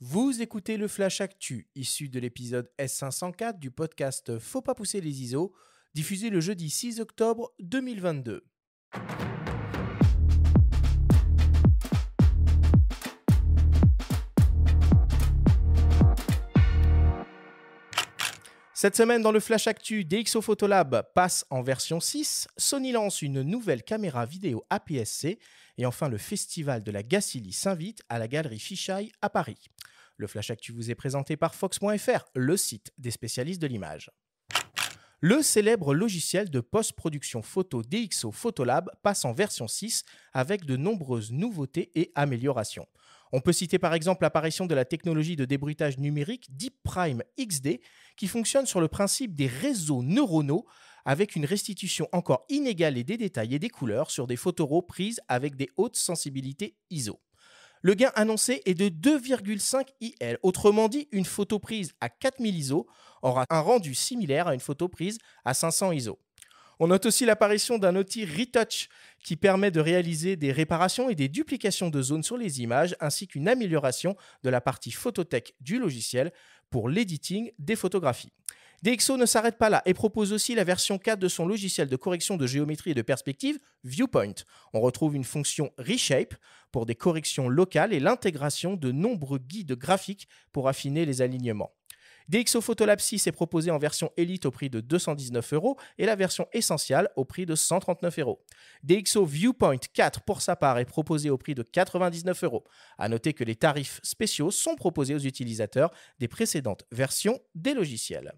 Vous écoutez le Flash Actu, issu de l'épisode S504 du podcast Faut pas pousser les ISO, diffusé le jeudi 6 octobre 2022. Cette semaine, dans le Flash Actu, DxO Photolab passe en version 6, Sony lance une nouvelle caméra vidéo APS-C et enfin le festival de la Gacilly s'invite à la galerie Fisheye à Paris. Le Flash Actu vous est présenté par Fox.fr, le site des spécialistes de l'image. Le célèbre logiciel de post-production photo DxO Photolab passe en version 6 avec de nombreuses nouveautés et améliorations. On peut citer par exemple l'apparition de la technologie de débruitage numérique Deep Prime XD qui fonctionne sur le principe des réseaux neuronaux avec une restitution encore inégalée des détails et des couleurs sur des photos RAW prises avec des hautes sensibilités ISO. Le gain annoncé est de 2,5 IL. Autrement dit, une photo prise à 4000 ISO aura un rendu similaire à une photo prise à 500 ISO. On note aussi l'apparition d'un outil Retouch qui permet de réaliser des réparations et des duplications de zones sur les images ainsi qu'une amélioration de la partie photothèque du logiciel pour l'editing des photographies. DxO ne s'arrête pas là et propose aussi la version 4 de son logiciel de correction de géométrie et de perspective, Viewpoint. On retrouve une fonction Reshape pour des corrections locales et l'intégration de nombreux guides graphiques pour affiner les alignements. DxO Photolab 6 est proposé en version Elite au prix de 219 € et la version Essential au prix de 139 €. DxO Viewpoint 4 pour sa part est proposé au prix de 99 €. A noter que les tarifs spéciaux sont proposés aux utilisateurs des précédentes versions des logiciels.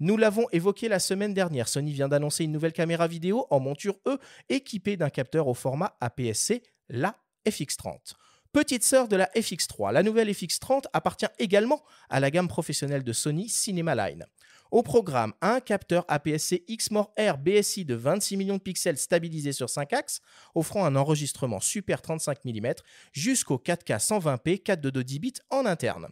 Nous l'avons évoqué la semaine dernière, Sony vient d'annoncer une nouvelle caméra vidéo en monture E équipée d'un capteur au format APS-C, la FX30. Petite sœur de la FX3, la nouvelle FX30 appartient également à la gamme professionnelle de Sony Cinema-Line. Au programme, un capteur APS-C Exmor R BSI de 26 millions de pixels stabilisé sur 5 axes, offrant un enregistrement Super 35 mm jusqu'au 4K 120p 422 10 bits en interne.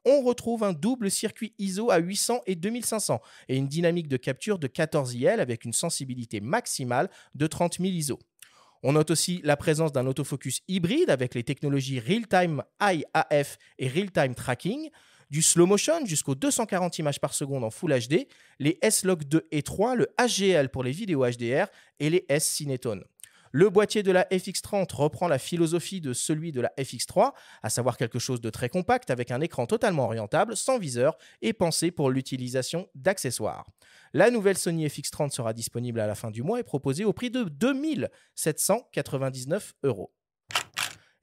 On retrouve un double circuit ISO à 800 et 2500 et une dynamique de capture de 14 IL avec une sensibilité maximale de 30 000 ISO. On note aussi la présence d'un autofocus hybride avec les technologies Real-Time Eye AF et Real-Time Tracking, du slow motion jusqu'aux 240 images par seconde en Full HD, les S-Log 2 et 3, le HGL pour les vidéos HDR et les S-Cinetone. Le boîtier de la FX30 reprend la philosophie de celui de la FX3, à savoir quelque chose de très compact avec un écran totalement orientable, sans viseur et pensé pour l'utilisation d'accessoires. La nouvelle Sony FX30 sera disponible à la fin du mois et proposée au prix de 2 799 €.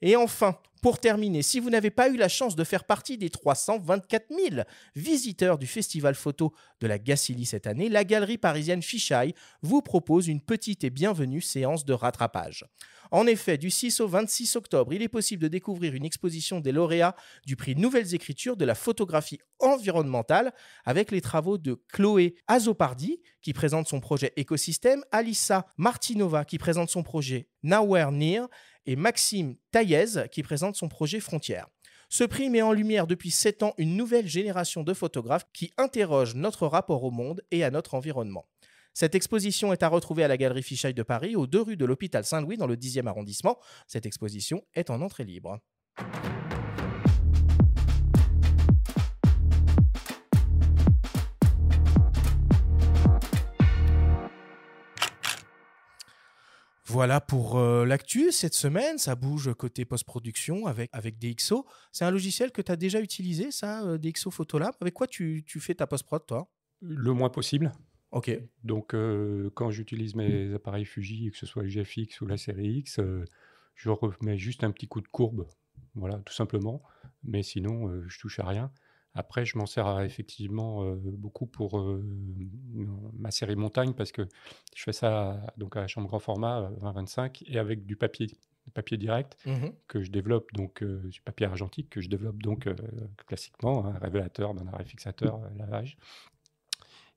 Et enfin, pour terminer, si vous n'avez pas eu la chance de faire partie des 324 000 visiteurs du festival photo de la Gacilly cette année, la galerie parisienne Fisheye vous propose une petite et bienvenue séance de rattrapage. En effet, du 6 au 26 octobre, il est possible de découvrir une exposition des lauréats du prix Nouvelles Écritures de la photographie environnementale avec les travaux de Chloé Azopardi qui présente son projet Écosystème, Alissa Martinova qui présente son projet Nowhere Near et Maxime Taillez qui présente son projet Frontières. Ce prix met en lumière depuis 7 ans une nouvelle génération de photographes qui interrogent notre rapport au monde et à notre environnement. Cette exposition est à retrouver à la Galerie Fisheye de Paris, aux 2 rues de l'Hôpital Saint-Louis, dans le 10e arrondissement. Cette exposition est en entrée libre. Voilà pour l'actu. Cette semaine, ça bouge côté post-production avec DxO. C'est un logiciel que tu as déjà utilisé, ça, DxO Photolab. Avec quoi tu fais ta post-prod, toi? Le moins possible. Ok. Donc, quand j'utilise mes appareils Fuji, que ce soit le GFX ou la série X, je remets juste un petit coup de courbe, voilà, tout simplement. Mais sinon, je touche à rien. Après, je m'en sers effectivement beaucoup pour ma série montagne parce que je fais ça donc à la chambre grand format 20-25 et avec du papier direct Mhm. que je développe, donc du papier argentique que je développe donc classiquement, un révélateur, un arrêt fixateur, lavage.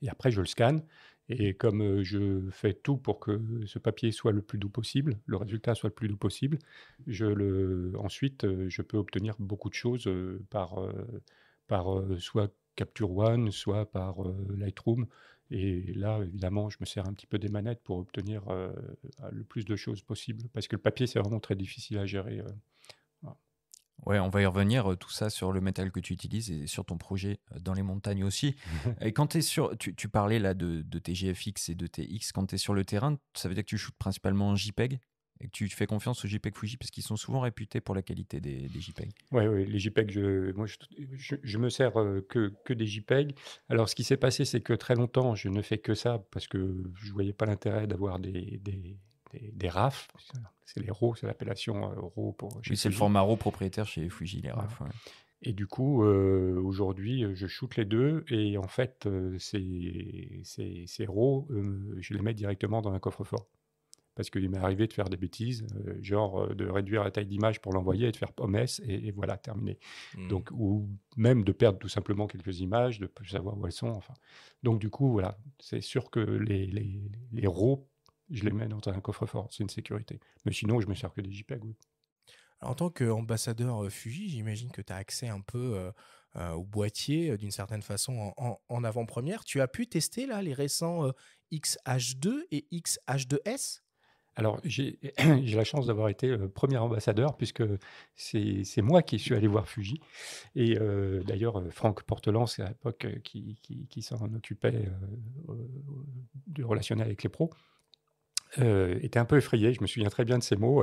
Et après, je le scanne. Et comme je fais tout pour que ce papier soit le plus doux possible, le résultat soit le plus doux possible, ensuite, je peux obtenir beaucoup de choses par soit Capture One, soit par Lightroom. Et là, évidemment, je me sers un petit peu des manettes pour obtenir le plus de choses possible. Parce que le papier, c'est vraiment très difficile à gérer. Voilà. Ouais, on va y revenir, tout ça sur le matériel que tu utilises et sur ton projet dans les montagnes aussi. Et quand tu es sur, tu parlais là de tes GFX et de tes X, quand tu es sur le terrain, ça veut dire que tu shootes principalement en JPEG et que tu fais confiance aux JPEG Fuji parce qu'ils sont souvent réputés pour la qualité des JPEG. Oui, les JPEG, je me sers que des JPEG. Alors, ce qui s'est passé, c'est que très longtemps, je ne fais que ça parce que je ne voyais pas l'intérêt d'avoir des RAF. C'est les RAW, c'est l'appellation RAW pour chez Oui, c'est le Fuji. format RAW propriétaire chez Fuji, les Voilà. RAF. Ouais. Et du coup, aujourd'hui, je shoot les deux et en fait, ces RAW, je les mets directement dans un coffre-fort. Parce qu'il m'est arrivé de faire des bêtises, genre de réduire la taille d'image pour l'envoyer et de faire OMS et voilà, terminé. Donc, ou même de perdre tout simplement quelques images, de ne plus savoir où elles sont. Enfin. Donc, du coup, voilà, c'est sûr que les RAW, je les mets dans un coffre-fort, c'est une sécurité. Mais sinon, je me sers que des JPEG, oui. Alors, en tant qu'ambassadeur Fuji, j'imagine que tu as accès un peu au boîtier d'une certaine façon en avant-première. Tu as pu tester là les récents XH2 et XH2S? Alors, j'ai la chance d'avoir été le premier ambassadeur, puisque c'est moi qui suis allé voir Fuji. Et d'ailleurs, Franck Portelance, à l'époque, qui s'en occupait du relationnel avec les pros, était un peu effrayé. Je me souviens très bien de ces mots.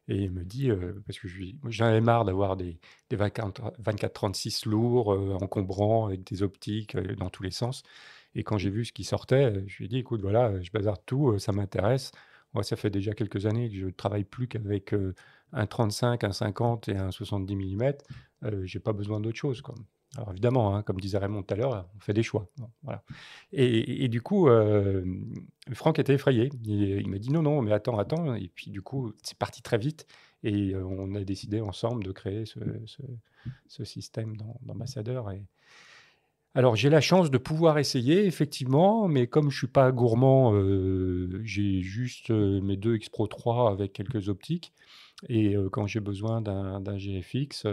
Et il me dit, parce que moi, j'en avais marre d'avoir des 24-36 lourds, encombrants, avec des optiques dans tous les sens. Et quand j'ai vu ce qui sortait, je lui ai dit, écoute, voilà, je bazarde tout, ça m'intéresse. Moi, ça fait déjà quelques années que je ne travaille plus qu'avec un 35, un 50 et un 70 mm. Je n'ai pas besoin d'autre chose, quoi. Alors évidemment, hein, comme disait Raymond tout à l'heure, on fait des choix. Bon, voilà. Et du coup, Franck était effrayé. Il m'a dit non, mais attends. Et puis du coup, c'est parti très vite. Et on a décidé ensemble de créer ce système d'ambassadeur. Alors, j'ai la chance de pouvoir essayer, effectivement, mais comme je ne suis pas gourmand, j'ai juste mes deux X Pro 3 avec quelques optiques. Et quand j'ai besoin d'un GFX,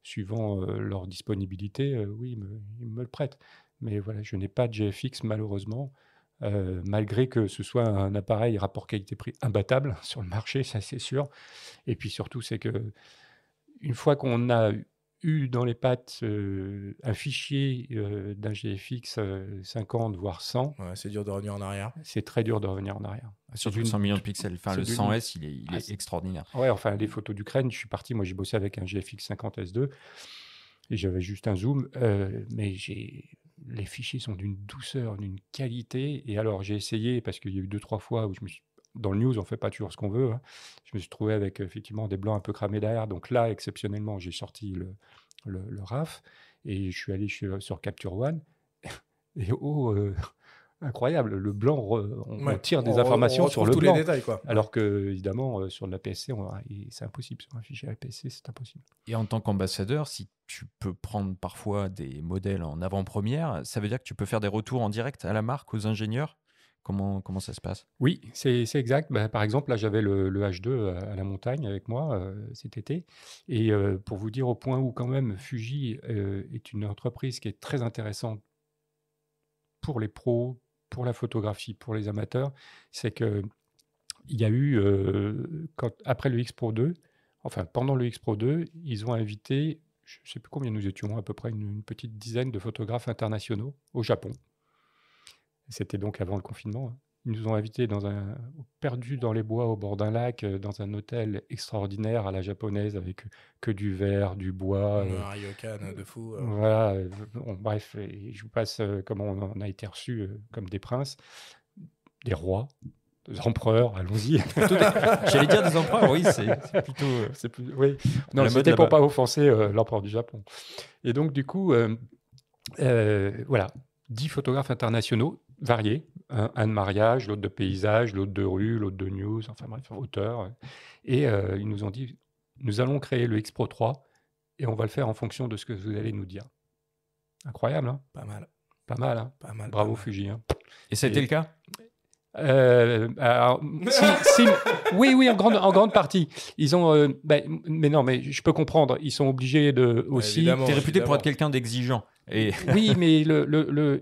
suivant leur disponibilité, oui, ils me le prêtent. Mais voilà, je n'ai pas de GFX, malheureusement, malgré que ce soit un appareil rapport qualité-prix imbattable sur le marché, ça c'est sûr. Et puis surtout, c'est que une fois qu'on a eu dans les pattes un fichier d'un GFX 50, voire 100, Ouais, c'est dur de revenir en arrière. c'est très dur de revenir en arrière. Surtout le 100 millions de pixels. Enfin, le 100S, il est extraordinaire. Ouais, enfin, les photos d'Ukraine, je suis parti, moi j'ai bossé avec un GFX 50 S2 et j'avais juste un zoom, mais les fichiers sont d'une douceur, d'une qualité. Et alors, j'ai essayé, parce qu'il y a eu 2-3 fois où dans le news, on ne fait pas toujours ce qu'on veut. Hein. Je me suis trouvé avec effectivement des blancs un peu cramés derrière. Donc là, exceptionnellement, j'ai sorti le RAF et je suis allé sur Capture One. Et incroyable, le blanc, on tire des informations sur le tous blanc. les détails, quoi. Alors que, évidemment, sur de la PSC, c'est impossible. Sur un fichier APS-C, c'est impossible. Et en tant qu'ambassadeur, si tu peux prendre parfois des modèles en avant-première, ça veut dire que tu peux faire des retours en direct à la marque, aux ingénieurs. Comment ça se passe? Oui, c'est exact. Par exemple, là, j'avais le H2 à la montagne avec moi cet été. Et pour vous dire au point où, quand même, Fuji est une entreprise qui est très intéressante pour les pros, pour la photographie, pour les amateurs, c'est qu'il y a eu, après le X Pro 2, enfin pendant le X Pro 2, ils ont invité, je ne sais plus combien nous étions, à peu près une petite dizaine de photographes internationaux au Japon. C'était donc avant le confinement. Hein. Ils nous ont invités perdus dans les bois au bord d'un lac, dans un hôtel extraordinaire à la japonaise avec que du verre, du bois. Un ryokan de fou. Voilà, bref, et je vous passe comment on a été reçus comme des princes, des rois, des empereurs, allons-y. J'allais dire des empereurs, oui, c'est plutôt... oui. Non, c'était pour pas offenser l'empereur du Japon. Et donc, du coup, voilà, 10 photographes internationaux, variés, un de mariage, l'autre de paysage, l'autre de rue, l'autre de news, enfin bref, auteur. Et ils nous ont dit, nous allons créer le X Pro 3 et on va le faire en fonction de ce que vous allez nous dire. Incroyable, hein? Pas mal. Pas mal, hein? Pas mal. Bravo pas mal. Fuji. Hein. Et ça a été le cas? Alors, oui, en grande partie. Ils ont, mais non, mais je peux comprendre. Ils sont obligés de aussi. T'es réputé pour être quelqu'un d'exigeant. Et Oui, mais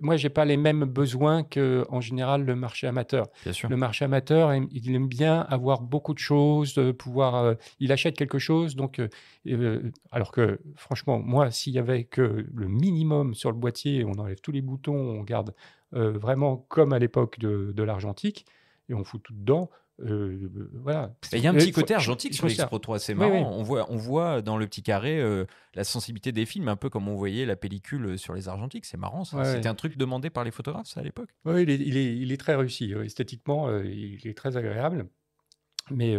moi, j'ai pas les mêmes besoins que, en général, le marché amateur. bien sûr. Le marché amateur, il aime bien avoir beaucoup de choses, pouvoir. Il achète quelque chose, donc. Alors que, franchement, moi, s'il y avait que le minimum sur le boîtier, on enlève tous les boutons, on garde vraiment comme à l'époque de l'argentique, et on fout tout dedans. Voilà. Il y a un petit côté Je argentique sur me sers. l'X-Pro 3, c'est Oui, oui. marrant. On voit dans le petit carré la sensibilité des films, un peu comme on voyait la pellicule sur les argentiques. C'est marrant, ça. Ouais, C'était ouais. un truc demandé par les photographes, ça, à l'époque. Ouais, il est très réussi. Esthétiquement, il est très agréable. Mais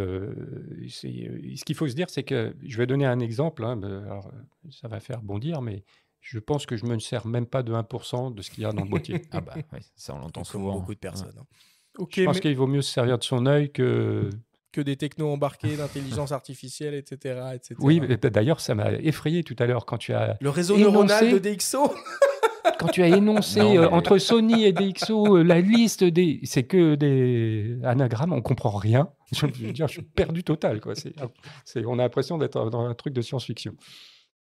ce qu'il faut se dire, c'est que je vais donner un exemple. Hein, alors, ça va faire bondir, mais je pense que je me sers même pas de 1% de ce qu'il y a dans le boîtier. Ah bah, oui, ça, on l'entend Comme souvent. beaucoup de Ouais. personnes. Hein. Ok, Je pense mais qu'il vaut mieux se servir de son œil que. que des technos embarqués, d'intelligence artificielle, etc., etc. Oui, d'ailleurs, ça m'a effrayé tout à l'heure quand tu as Le réseau neuronal de DxO. quand tu as énoncé Non, mais- entre Sony et DxO la liste des. C'est que des anagrammes, on comprend rien. Je veux dire, je suis perdu total, quoi. On a l'impression d'être dans un truc de science-fiction.